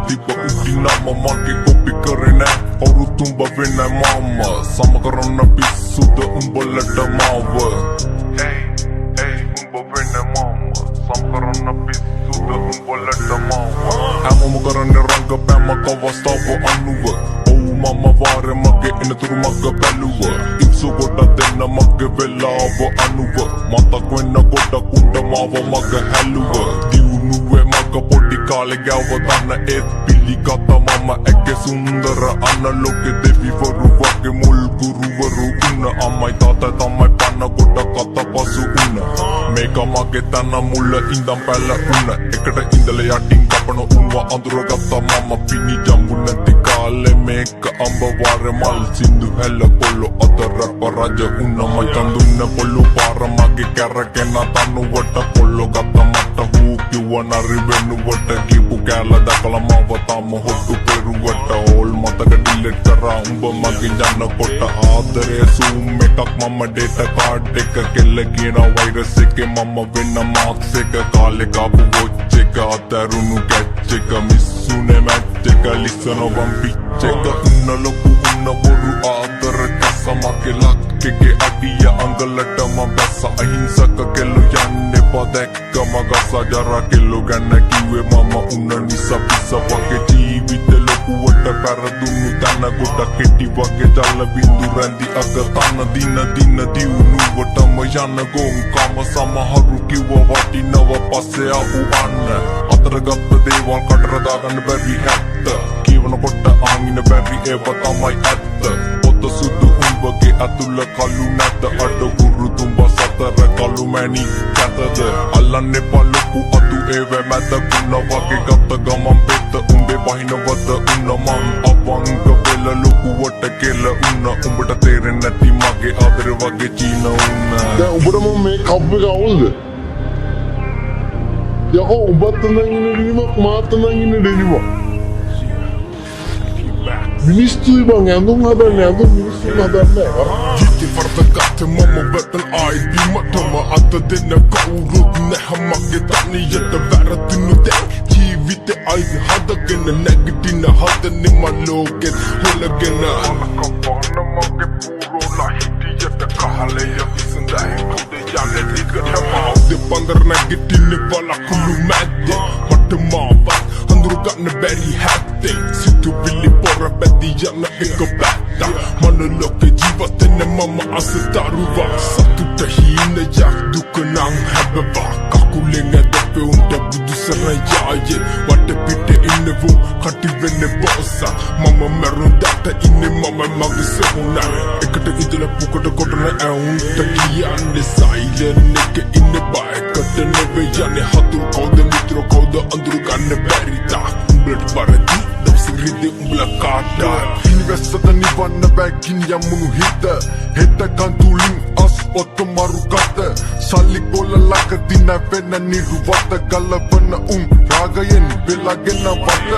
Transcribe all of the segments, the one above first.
තිබ උඩිනම මගේ කොපි කරේ නෑ හොරු තුඹ වෙන්නයි මම සම කරන්න පිස්සුද උඹලට මාව උඹ වෙන්න මම සම කරන්න පිස්සුද උඹලට මාව හැමෝම කරන්නේ රංගපෑමක අවස්ථාව අනුව මම වාරේ මගේ එනතුරු මග බැලුව ඉක්සු ගොඩ දෙන්න මගේ වෙලාව අනුව මතක් වෙන්න ගොඩක් උඩ මාව මග හැලුව දියුණුවේ මග පොඩි කාලේ ගාව දන්න ඒත් පිළිගත මම ඇගේ සුන්දර අනලෝකෙ දෙවිවරු වගේ මුල් ගුරුවරු උන්න අම්මයි තාත්තා තමයි පන්න ගොඩ කත පසු උන්න මේක මගේ තන මුල ඉඳන් පැල උන්න එකට ඉඳලා යටින් කපන උන්ව අඳුරගත්ත මම පිණි ජම්බු නැති කාලේ මේක අම්බ වාරේ මල් සින්දු හැල කොල්ලෝ අතර පරාජ උන්න මචන් දුන්න කොල්ලෝ පාර මගේ කැරකෙන තනුවට කොල්ලෝ ගත්ත මට හූ කිව්වනරි වෙනුවට කීපු කැල දකලා මව තම හොට්ටු පෙරුවට ඕල් මතක ඩිලීට් කරා උඹ මගේ යන කොට ආදරේ සූම් එකක් මම ඩේටා කාඩ් එක කෙල්ල කියන වෛරස් එකේ මම වෙන්න මාක්ස් එක කාලේ කාපු වොච් එක අතරුණු කැච් එක මිස්සුනේ මැච් එක ලිසන වම් පිච් එක උන්න ලොකු උන්න බොරු ආදර කැස මගේ ලක්කෙගේ අඩිය අඟලටම බැස අහිංසක කෙල්ලු යන්නේ පදැක්ක මගස ජරා කෙල්ලු ගැන කිව්වේ මම උන්න නිසා පිස්ස වගේ ජීවිත ලොකුවට පැරදුණු තන ගොඩ කෙටි වගේ ජල බින්දු රැඳි අග තන දින දියුණුවටම යන ගොන් කම සමහරු කිව්ව වටිනව පස්සේ ආපු අන්න අතරගත්ත දේවල් කටර දාගන්න බැරි හැත්ත කියවන කොට ආමින බැරි ඒව තමයි ඇත්ත පොත සුදු උඹගේ අතුල කළු නැත අඩ ගුරු තුඹ සතර කළු මැණි කැතද අල්ලන්නේ පලොකු අතු ඒව මැද කුණ වගේ ගත්ත ගමන් පෙත්ත උඹේ බහිනවද උන්න මං අවංග වෙල ලොකුවට කෙල උන්න උඹට තේරෙන්නේ නැති මගේ ආදර වගේ චීන උන්න දැන් උඹට මම මේ කප් එක අවුල්ද යකෝ උඹත් නම් ඉන්නේ ඩෙනිමක් මාත් නම් ඉන්නේ ඩෙනිමක් මිනිස්සුයි බං ඇඳුම් හදන්නේ ඇඳුම් මිනිස්සුන් හදන්නේ Jiti fartakatte mamma vetten aidi matama atta denna kawurut näha mage taniyata värättynyt ජීවිතේ අයිති හදගෙන නැගිටින හදන්නේ මලෝකෙත් හොලගෙන අනකපන්න මගේ පුරෝලා හිටියට කහලය විසඳයි උදේ යන්නේ ටිකටම අවුදේ පන්දර නැගිටින්නේ වලකුළු මැද්දේ මට මාවත් අඳුරු ගන්න බැරි හැත්තේ සිතුවිලි පොර බැදී යන එක පැත්ත මනලෝකේ ජීවිතේ මම අසතරුවා සතුට හීන යක් දුක නම් හැබවා කකුලෙන් ඇදපේ උන්ට බුදු සරයායේ වට පිටේ ඉන්නවෝ කටි වෙන්නේ බොස්සා මම මරුන්දට ඉන්නේ මම මගේ සෙමුණා එකට ඉඳලා පුකට කොටන ඇවුන්ට කියන්නේ සයිලන් එක ඉන්නේ බයකට නෙවෙයි යන්නේ හතුරු කවුද මිත්‍ර කවුද අඳුරු ගන්න බැරි තා උඹට පරදි දවසිරිදි උඹලා කාටා ඉනිවැස්සද නිවන්න බැගින් යමුණු හිත හෙට කන්තුලින් අස් ඔත්ත මරු කත සල්ලි කොල්ල ලක දින වෙන නිරුවත ගලවන රාගයෙන් වෙලාගෙන වත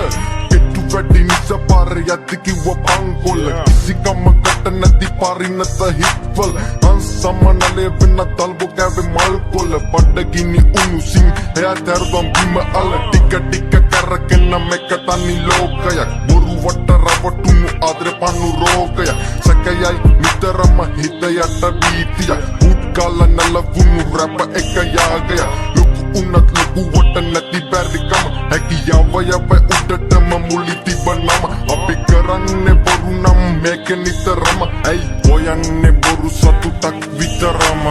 එට්ටු වැඩි නිස පාර යද්දි කිව්ව පංකොල්ල කිසිකමකට නැති පාරිනත හිත්වල අන්සමනලේ වෙන තල්බෝ කැවේ මල් කොල්ල පඩගිනි උණුසින් එයා තරවම් බිම අල ටික ටික කරගෙන මේක තනි ලෝකයක් බොරුවට රවටුණු ආදර පන්නු රෝගය සැකයයි නිතරම හිත යට බීතිය බුත් කාල නලවුණු රැප එක යාගය ලොකු උන්නත් ලොකුවට නැති බැරිකම හැකියාව යව උඩටම මුලි තිබනම අපි කරන්නේ බොරු නම් මේක නිතරම ඇයි හොයන්නේ බොරු සතුටක් විතරම